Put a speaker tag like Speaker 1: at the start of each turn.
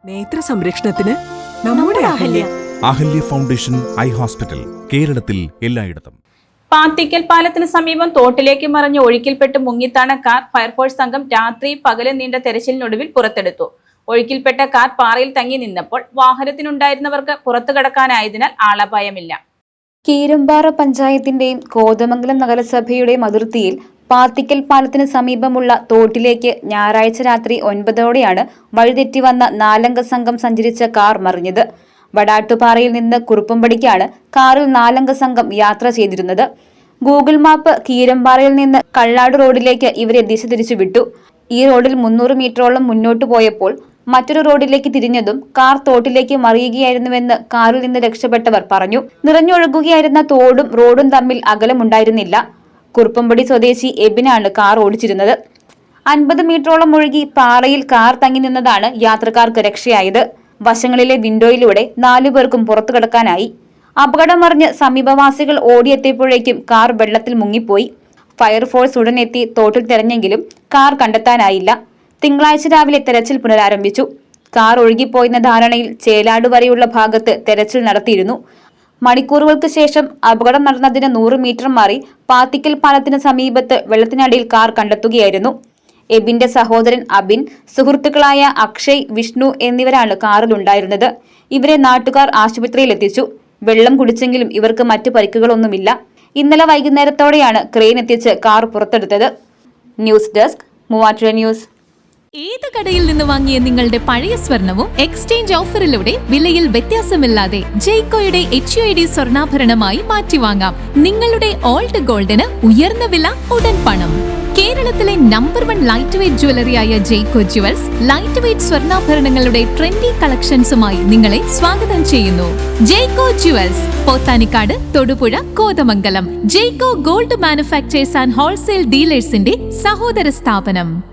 Speaker 1: നേത്ര സംരക്ഷണത്തിന് നമ്മുടെ
Speaker 2: അഹല്യ ഫൗണ്ടേഷൻ ഐ ഹോസ്പിറ്റൽ, കേരളത്തിൽ എല്ലായിടത്തും.
Speaker 3: പാത്തിക്കൽ പാലത്തിന് സമീപം തോട്ടിലേക്ക് മറിഞ്ഞ് ഒഴുക്കിൽപ്പെട്ട് മുങ്ങിത്താണ കാർ ഫയർഫോഴ്സ് സംഘം രാത്രി പകലും നീണ്ട തെരച്ചിലിനൊടുവിൽ പുറത്തെടുത്തു. ഒഴുക്കിൽപ്പെട്ട കാർ പാറയിൽ തങ്ങി നിന്നപ്പോൾ വാഹനത്തിനുണ്ടായിരുന്നവർക്ക് പുറത്തു കടക്കാനായതിനാൽ ആളപായമില്ല.
Speaker 4: കീരമ്പാറ പഞ്ചായത്തിന്റെയും കോതമംഗലം നഗരസഭയുടെയും അതിർത്തിയിൽ പാത്തിക്കൽ പാലത്തിന് സമീപമുള്ള തോട്ടിലേക്ക് ഞായറാഴ്ച രാത്രി 9ഓടെയാണ് വഴിതെറ്റി വന്ന 4 സംഘം സഞ്ചരിച്ച കാർ മറിഞ്ഞത്. വടാട്ടുപാറയിൽ നിന്ന് കുറുപ്പമ്പടിക്കാണ് കാറിൽ 4 സംഘം യാത്ര ചെയ്തിരുന്നത്. ഗൂഗിൾ മാപ്പ് കീരമ്പാറയിൽ നിന്ന് കള്ളാട് റോഡിലേക്ക് ഇവരെ ദിശ തിരിച്ചു വിട്ടു. ഈ റോഡിൽ 300 മീറ്ററോളം മുന്നോട്ടു പോയപ്പോൾ മറ്റൊരു റോഡിലേക്ക് തിരിഞ്ഞതും കാർ തോട്ടിലേക്ക് മറിയുകയായിരുന്നുവെന്ന് കാറിൽ നിന്ന് രക്ഷപ്പെട്ടവർ പറഞ്ഞു. നിറഞ്ഞൊഴുകുകയായിരുന്ന തോടും റോഡും തമ്മിൽ അകലമുണ്ടായിരുന്നില്ല. കുറുപ്പമ്പടി സ്വദേശി എബിനാണ് കാർ ഓടിച്ചിരുന്നത്. 50 മീറ്ററോളം ഒഴുകി പാറയിൽ കാർ തങ്ങി നിന്നതാണ് യാത്രക്കാർക്ക് രക്ഷയായത്. വശങ്ങളിലെ വിൻഡോയിലൂടെ 4 പേർക്കും പുറത്തു കടക്കാനായി. അപകടമറിഞ്ഞ് സമീപവാസികൾ ഓടിയെത്തിയപ്പോഴേക്കും കാർ വെള്ളത്തിൽ മുങ്ങിപ്പോയി. ഫയർഫോഴ്സ് ഉടനെത്തി തോട്ടിൽ തെരഞ്ഞെങ്കിലും കാർ കണ്ടെത്താനായില്ല. തിങ്കളാഴ്ച രാവിലെ തെരച്ചിൽ പുനരാരംഭിച്ചു. കാർ ഒഴുകിപ്പോയെന്ന ധാരണയിൽ ചേലാട് വരെയുള്ള ഭാഗത്ത് തെരച്ചിൽ നടത്തിയിരുന്നു. മണിക്കൂറുകൾക്ക് ശേഷം അപകടം നടന്നതിന് 100 മീറ്റർ മാറി പാത്തിക്കൽ പാലത്തിന് സമീപത്ത് വെള്ളത്തിനടിയിൽ കാർ കണ്ടെത്തുകയായിരുന്നു. എബിന്റെ സഹോദരൻ അബിൻ, സുഹൃത്തുക്കളായ അക്ഷയ്, വിഷ്ണു എന്നിവരാണ് കാറിലുണ്ടായിരുന്നത്. ഇവരെ നാട്ടുകാർ ആശുപത്രിയിൽ എത്തിച്ചു. വെള്ളം കുടിച്ചെങ്കിലും ഇവർക്ക് മറ്റു പരിക്കുകളൊന്നുമില്ല. ഇന്നലെ വൈകുന്നേരത്തോടെയാണ് ക്രെയിൻ എത്തിച്ച് കാർ പുറത്തെടുത്തത്. News desk, Muvattupuzha news.
Speaker 5: ഏത് കടയിൽ നിന്ന് വാങ്ങിയ നിങ്ങളുടെ പഴയ സ്വർണവും എക്സ്ചേഞ്ച് ഓഫറിലൂടെ വിലയിൽ വ്യത്യാസമില്ലാതെ ജയ്കോയുടെ HUID സ്വർണ്ണാഭരണമായി മാറ്റിവാങ്ങാം. നിങ്ങളുടെ ഓൾഡ് ഗോൾഡിന് ഉയർന്ന വില, ഉടൻ പണം. കേരളത്തിലെ നമ്പർ 1 ലൈറ്റ് വെയ്റ്റ് ജ്വല്ലറിയായ ജയ്കോ ജുവൽസ് ലൈറ്റ് വെയ്റ്റ് സ്വർണ്ണാഭരണങ്ങളുടെ ട്രെൻഡി കളക്ഷൻസുമായി നിങ്ങളെ സ്വാഗതം ചെയ്യുന്നു. Jaico jewels, Pothanikkad, Thodupuzha, Kothamangalam. Jaico gold manufacturers and wholesale ഡീലേഴ്സിന്റെ സഹോദര സ്ഥാപനം.